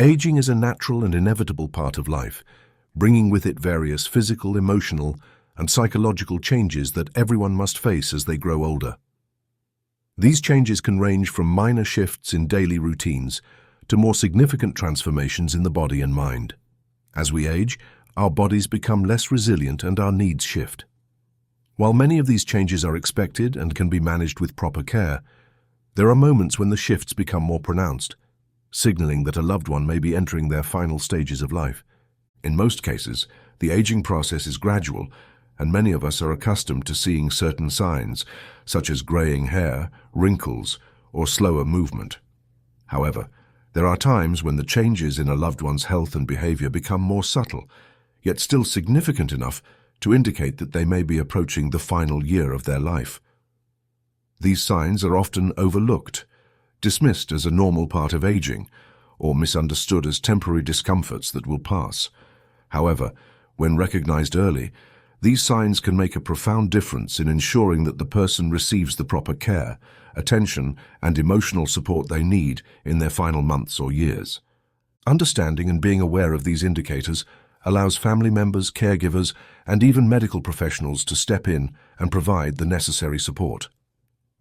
Aging is a natural and inevitable part of life, bringing with it various physical, emotional, and psychological changes that everyone must face as they grow older. These changes can range from minor shifts in daily routines to more significant transformations in the body and mind. As we age, our bodies become less resilient and our needs shift. While many of these changes are expected and can be managed with proper care, there are moments when the shifts become more pronounced, signaling that a loved one may be entering their final stages of life. In most cases, the aging process is gradual, and many of us are accustomed to seeing certain signs, such as graying hair, wrinkles, or slower movement. However, there are times when the changes in a loved one's health and behavior become more subtle, yet still significant enough to indicate that they may be approaching the final year of their life. These signs are often overlooked, dismissed as a normal part of aging, or misunderstood as temporary discomforts that will pass. However, when recognized early, these signs can make a profound difference in ensuring that the person receives the proper care, attention, and emotional support they need in their final months or years. Understanding and being aware of these indicators allows family members, caregivers, and even medical professionals to step in and provide the necessary support.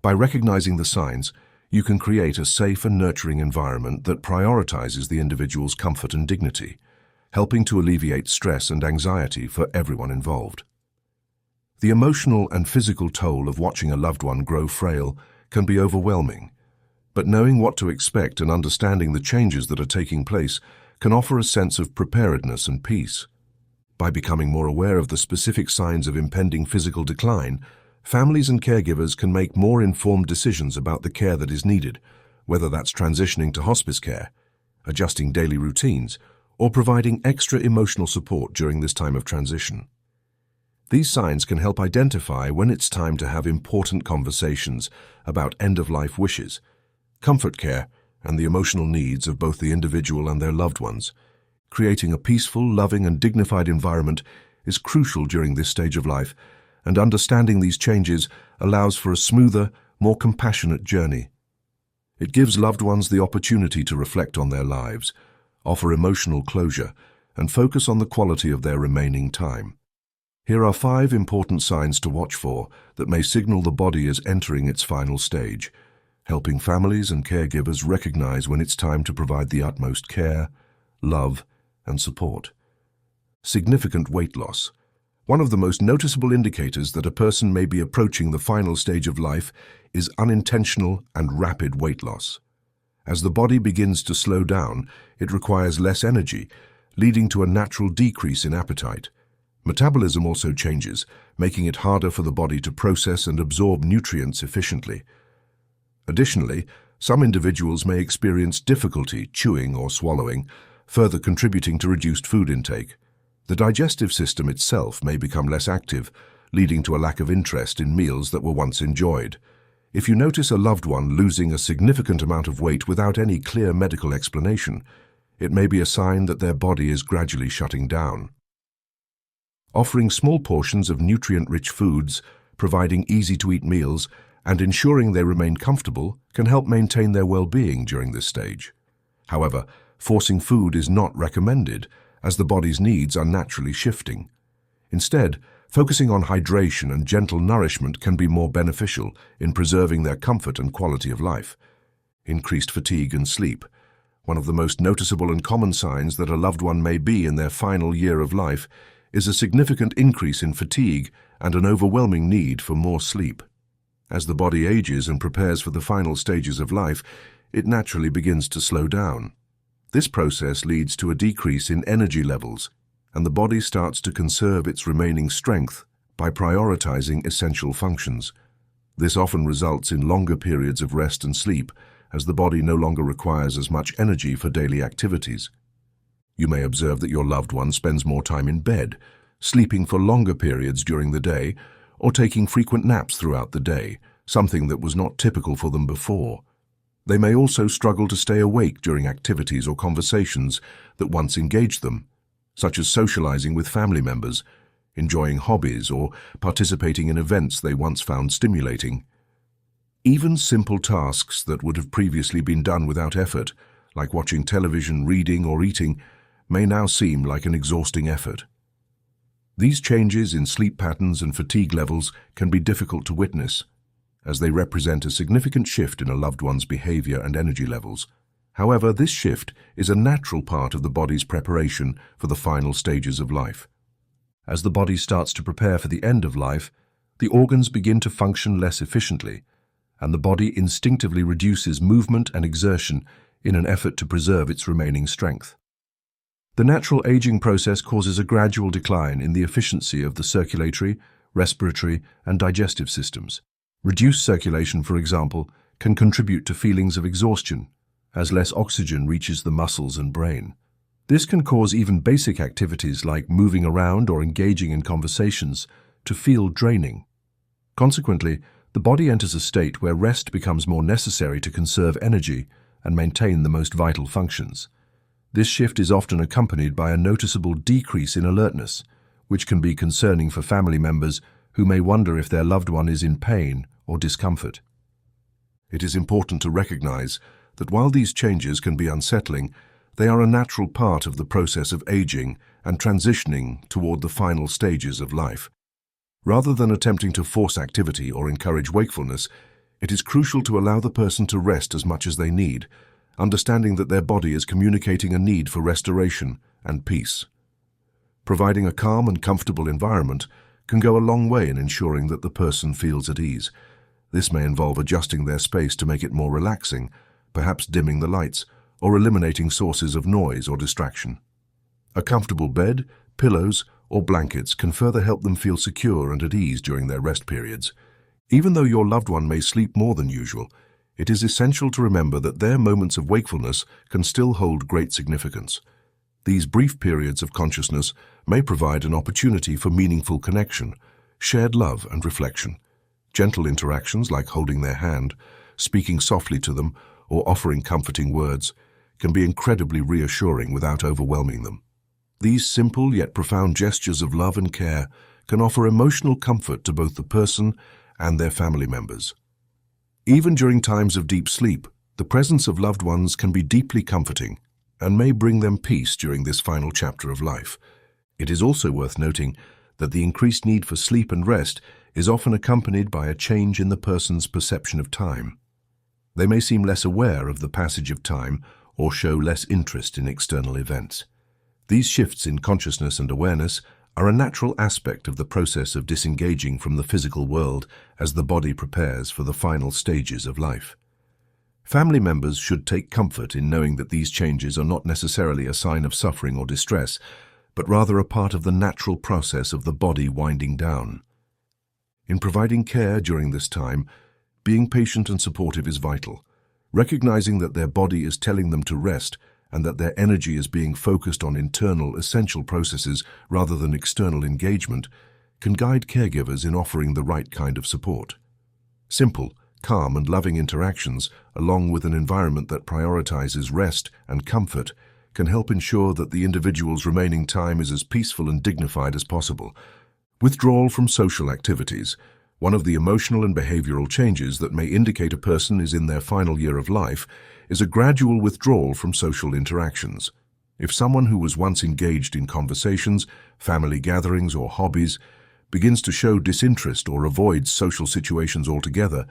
By recognizing the signs, you can create a safe and nurturing environment that prioritizes the individual's comfort and dignity, helping to alleviate stress and anxiety for everyone involved. The emotional and physical toll of watching a loved one grow frail can be overwhelming, but knowing what to expect and understanding the changes that are taking place can offer a sense of preparedness and peace. By becoming more aware of the specific signs of impending physical decline, families and caregivers can make more informed decisions about the care that is needed, whether that's transitioning to hospice care, adjusting daily routines, or providing extra emotional support during this time of transition. These signs can help identify when it's time to have important conversations about end-of-life wishes, comfort care, and the emotional needs of both the individual and their loved ones. Creating a peaceful, loving, and dignified environment is crucial during this stage of life, and understanding these changes allows for a smoother, more compassionate journey. It gives loved ones the opportunity to reflect on their lives, offer emotional closure, and focus on the quality of their remaining time. Here are 5 important signs to watch for that may signal the body is entering its final stage, helping families and caregivers recognize when it's time to provide the utmost care, love, and support. Significant weight loss. One of the most noticeable indicators that a person may be approaching the final stage of life is unintentional and rapid weight loss. As the body begins to slow down, it requires less energy, leading to a natural decrease in appetite. Metabolism also changes, making it harder for the body to process and absorb nutrients efficiently. Additionally, some individuals may experience difficulty chewing or swallowing, further contributing to reduced food intake. The digestive system itself may become less active, leading to a lack of interest in meals that were once enjoyed. If you notice a loved one losing a significant amount of weight without any clear medical explanation, it may be a sign that their body is gradually shutting down. Offering small portions of nutrient-rich foods, providing easy-to-eat meals, and ensuring they remain comfortable can help maintain their well-being during this stage. However, forcing food is not recommended, as the body's needs are naturally shifting. Instead, focusing on hydration and gentle nourishment can be more beneficial in preserving their comfort and quality of life. Increased fatigue and sleep. One of the most noticeable and common signs that a loved one may be in their final year of life is a significant increase in fatigue and an overwhelming need for more sleep. As the body ages and prepares for the final stages of life, it naturally begins to slow down. This process leads to a decrease in energy levels, and the body starts to conserve its remaining strength by prioritizing essential functions. This often results in longer periods of rest and sleep, as the body no longer requires as much energy for daily activities. You may observe that your loved one spends more time in bed, sleeping for longer periods during the day, or taking frequent naps throughout the day, something that was not typical for them before. They may also struggle to stay awake during activities or conversations that once engaged them, such as socializing with family members, enjoying hobbies, or participating in events they once found stimulating. Even simple tasks that would have previously been done without effort, like watching television, reading, or eating, may now seem like an exhausting effort. These changes in sleep patterns and fatigue levels can be difficult to witness, as they represent a significant shift in a loved one's behavior and energy levels. However, this shift is a natural part of the body's preparation for the final stages of life. As the body starts to prepare for the end of life, the organs begin to function less efficiently, and the body instinctively reduces movement and exertion in an effort to preserve its remaining strength. The natural aging process causes a gradual decline in the efficiency of the circulatory, respiratory, and digestive systems. Reduced circulation, for example, can contribute to feelings of exhaustion, as less oxygen reaches the muscles and brain. This can cause even basic activities like moving around or engaging in conversations to feel draining. Consequently, the body enters a state where rest becomes more necessary to conserve energy and maintain the most vital functions. This shift is often accompanied by a noticeable decrease in alertness, which can be concerning for family members who may wonder if their loved one is in pain or discomfort. It is important to recognize that while these changes can be unsettling, they are a natural part of the process of aging and transitioning toward the final stages of life. Rather than attempting to force activity or encourage wakefulness, it is crucial to allow the person to rest as much as they need, understanding that their body is communicating a need for restoration and peace. Providing a calm and comfortable environment can go a long way in ensuring that the person feels at ease. This may involve adjusting their space to make it more relaxing, perhaps dimming the lights, or eliminating sources of noise or distraction. A comfortable bed, pillows, or blankets can further help them feel secure and at ease during their rest periods. Even though your loved one may sleep more than usual, it is essential to remember that their moments of wakefulness can still hold great significance. These brief periods of consciousness may provide an opportunity for meaningful connection, shared love and reflection. Gentle interactions like holding their hand, speaking softly to them, or offering comforting words can be incredibly reassuring without overwhelming them. These simple yet profound gestures of love and care can offer emotional comfort to both the person and their family members. Even during times of deep sleep, the presence of loved ones can be deeply comforting and may bring them peace during this final chapter of life. It is also worth noting that the increased need for sleep and rest is often accompanied by a change in the person's perception of time. They may seem less aware of the passage of time or show less interest in external events. These shifts in consciousness and awareness are a natural aspect of the process of disengaging from the physical world as the body prepares for the final stages of life. Family members should take comfort in knowing that these changes are not necessarily a sign of suffering or distress, but rather a part of the natural process of the body winding down. In providing care during this time, being patient and supportive is vital. Recognizing that their body is telling them to rest and that their energy is being focused on internal, essential processes rather than external engagement can guide caregivers in offering the right kind of support. Simple, calm and loving interactions, along with an environment that prioritizes rest and comfort, can help ensure that the individual's remaining time is as peaceful and dignified as possible. Withdrawal from social activities. One of the emotional and behavioral changes that may indicate a person is in their final year of life is a gradual withdrawal from social interactions. If someone who was once engaged in conversations, family gatherings, or hobbies begins to show disinterest or avoids social situations altogether,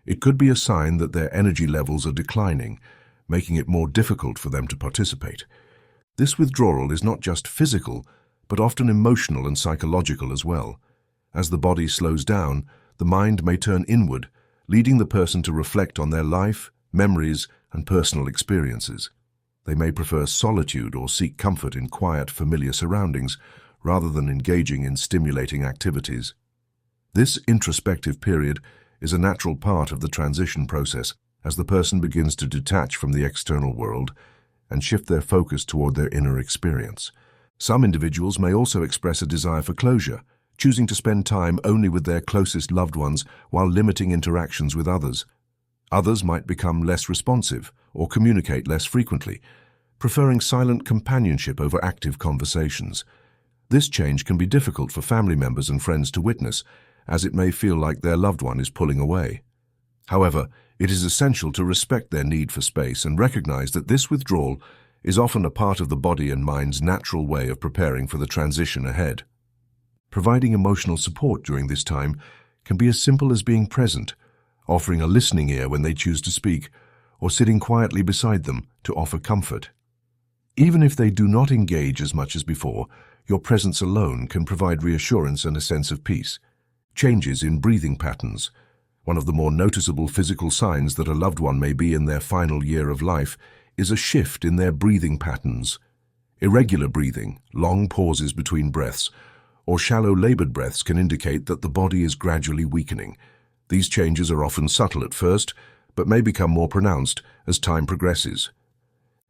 it could be a sign that their energy levels are declining, making it more difficult for them to participate. This withdrawal is not just physical, but often emotional and psychological as well. As the body slows down, the mind may turn inward, leading the person to reflect on their life, memories, and personal experiences. They may prefer solitude or seek comfort in quiet, familiar surroundings, rather than engaging in stimulating activities. This introspective period is a natural part of the transition process as the person begins to detach from the external world and shift their focus toward their inner experience. Some individuals may also express a desire for closure, choosing to spend time only with their closest loved ones while limiting interactions with others. Others might become less responsive or communicate less frequently, preferring silent companionship over active conversations. This change can be difficult for family members and friends to witness, as it may feel like their loved one is pulling away. However, it is essential to respect their need for space and recognize that this withdrawal is often a part of the body and mind's natural way of preparing for the transition ahead. Providing emotional support during this time can be as simple as being present, offering a listening ear when they choose to speak, or sitting quietly beside them to offer comfort. Even if they do not engage as much as before, your presence alone can provide reassurance and a sense of peace. Changes in breathing patterns. One of the more noticeable physical signs that a loved one may be in their final year of life is a shift in their breathing patterns. Irregular breathing, long pauses between breaths, or shallow labored breaths can indicate that the body is gradually weakening. These changes are often subtle at first, but may become more pronounced as time progresses.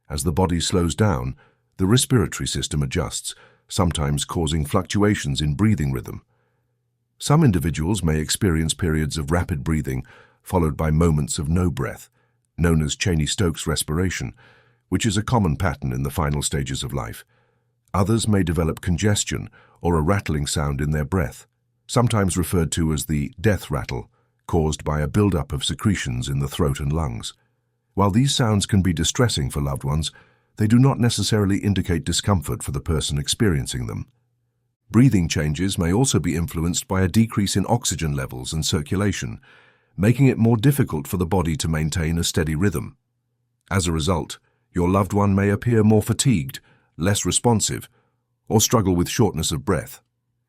As the body slows down, the respiratory system adjusts, sometimes causing fluctuations in breathing rhythm. Some individuals may experience periods of rapid breathing, followed by moments of no breath, known as Cheney-Stokes respiration, which is a common pattern in the final stages of life. Others may develop congestion or a rattling sound in their breath, sometimes referred to as the death rattle, caused by a buildup of secretions in the throat and lungs. While these sounds can be distressing for loved ones, they do not necessarily indicate discomfort for the person experiencing them. Breathing changes may also be influenced by a decrease in oxygen levels and circulation, making it more difficult for the body to maintain a steady rhythm. As a result, your loved one may appear more fatigued, less responsive, or struggle with shortness of breath.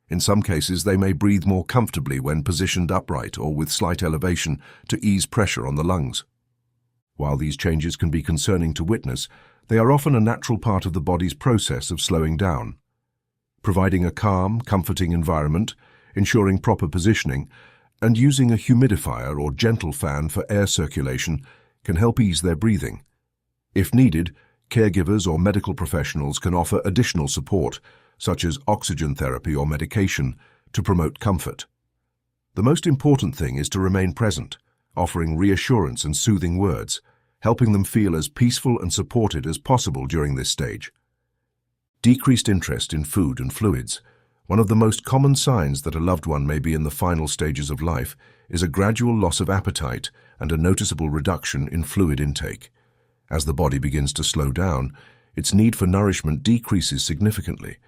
In some cases, they may breathe more comfortably when positioned upright or with slight elevation to ease pressure on the lungs. While these changes can be concerning to witness, they are often a natural part of the body's process of slowing down. Providing a calm, comforting environment, ensuring proper positioning, and using a humidifier or gentle fan for air circulation can help ease their breathing. If needed, caregivers or medical professionals can offer additional support, such as oxygen therapy or medication, to promote comfort. The most important thing is to remain present, offering reassurance and soothing words, helping them feel as peaceful and supported as possible during this stage. Decreased interest in food and fluids. One of the most common signs that a loved one may be in the final stages of life is a gradual loss of appetite and a noticeable reduction in fluid intake. As the body begins to slow down, its need for nourishment decreases significantly.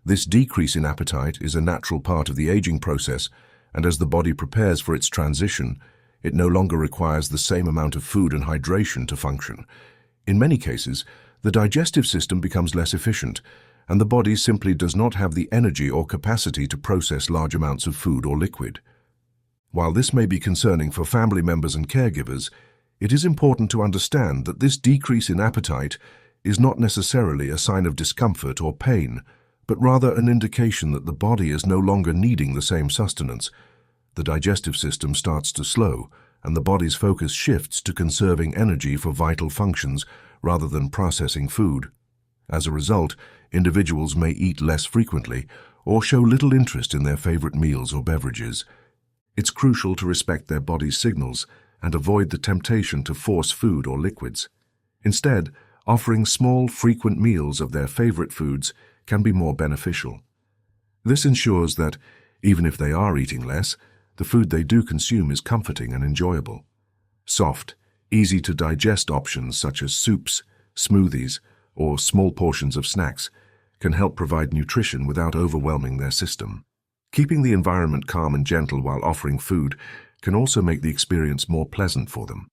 This decrease in appetite is a natural part of the aging process, and as the body prepares for its transition, it no longer requires the same amount of food and hydration to function. In many cases, the digestive system becomes less efficient, and the body simply does not have the energy or capacity to process large amounts of food or liquid. While this may be concerning for family members and caregivers, it is important to understand that this decrease in appetite is not necessarily a sign of discomfort or pain, but rather an indication that the body is no longer needing the same sustenance. The digestive system starts to slow, and the body's focus shifts to conserving energy for vital functions rather than processing food. As a result, individuals may eat less frequently or show little interest in their favorite meals or beverages. It's crucial to respect their body's signals and avoid the temptation to force food or liquids. Instead, offering small, frequent meals of their favorite foods can be more beneficial. This ensures that, even if they are eating less, the food they do consume is comforting and enjoyable. Soft, easy-to-digest options such as soups, smoothies, or small portions of snacks can help provide nutrition without overwhelming their system. Keeping the environment calm and gentle while offering food can also make the experience more pleasant for them.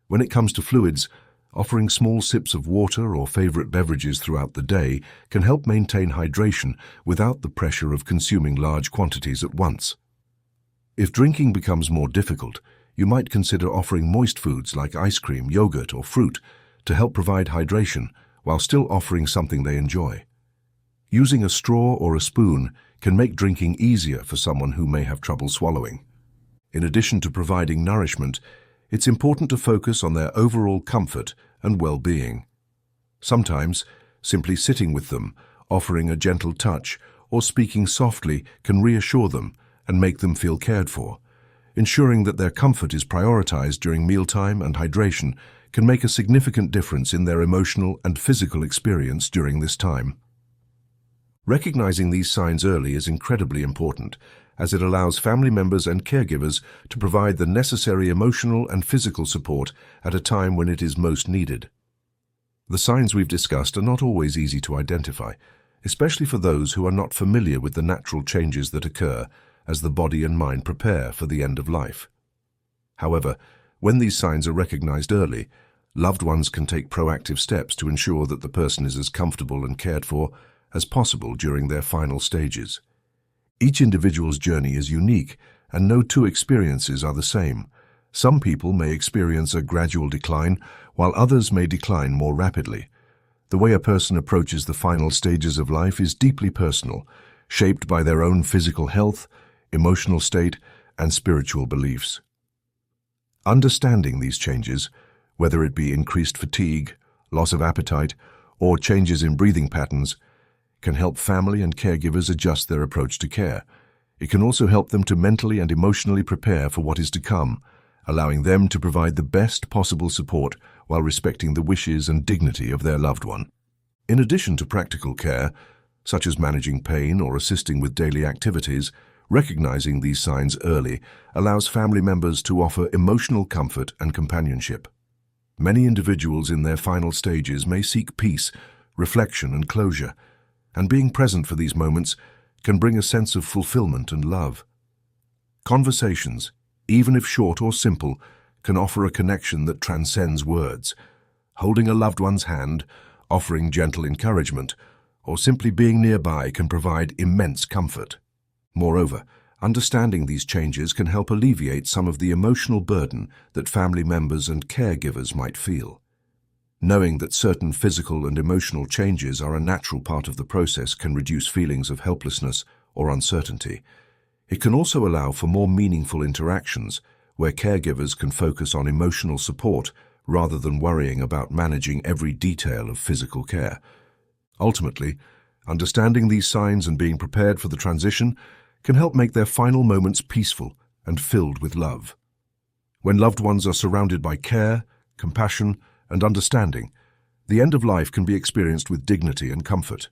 When it comes to fluids, offering small sips of water or favorite beverages throughout the day can help maintain hydration without the pressure of consuming large quantities at once. If drinking becomes more difficult, you might consider offering moist foods like ice cream, yogurt, or fruit to help provide hydration while still offering something they enjoy. Using a straw or a spoon can make drinking easier for someone who may have trouble swallowing. In addition to providing nourishment, it's important to focus on their overall comfort and well-being. Sometimes, simply sitting with them, offering a gentle touch, or speaking softly can reassure them and make them feel cared for. Ensuring that their comfort is prioritized during mealtime and hydration can make a significant difference in their emotional and physical experience during this time. Recognizing these signs early is incredibly important, as it allows family members and caregivers to provide the necessary emotional and physical support at a time when it is most needed. The signs we've discussed are not always easy to identify, especially for those who are not familiar with the natural changes that occur as the body and mind prepare for the end of life. However, when these signs are recognized early, loved ones can take proactive steps to ensure that the person is as comfortable and cared for as possible during their final stages. Each individual's journey is unique, and no two experiences are the same. Some people may experience a gradual decline, while others may decline more rapidly. The way a person approaches the final stages of life is deeply personal, shaped by their own physical health, emotional state, and spiritual beliefs. Understanding these changes, whether it be increased fatigue, loss of appetite, or changes in breathing patterns, can help family and caregivers adjust their approach to care. It can also help them to mentally and emotionally prepare for what is to come, allowing them to provide the best possible support while respecting the wishes and dignity of their loved one. In addition to practical care, such as managing pain or assisting with daily activities, recognizing these signs early allows family members to offer emotional comfort and companionship. Many individuals in their final stages may seek peace, reflection, and closure, and being present for these moments can bring a sense of fulfillment and love. Conversations, even if short or simple, can offer a connection that transcends words. Holding a loved one's hand, offering gentle encouragement, or simply being nearby can provide immense comfort. Moreover, understanding these changes can help alleviate some of the emotional burden that family members and caregivers might feel. Knowing that certain physical and emotional changes are a natural part of the process can reduce feelings of helplessness or uncertainty. It can also allow for more meaningful interactions, where caregivers can focus on emotional support rather than worrying about managing every detail of physical care. Ultimately, understanding these signs and being prepared for the transition can help make their final moments peaceful and filled with love. When loved ones are surrounded by care, compassion, and understanding, the end of life can be experienced with dignity and comfort.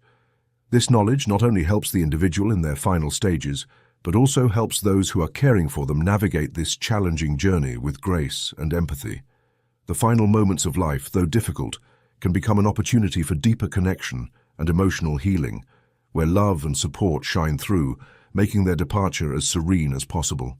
This knowledge not only helps the individual in their final stages, but also helps those who are caring for them navigate this challenging journey with grace and empathy. The final moments of life, though difficult, can become an opportunity for deeper connection and emotional healing, where love and support shine through, making their departure as serene as possible.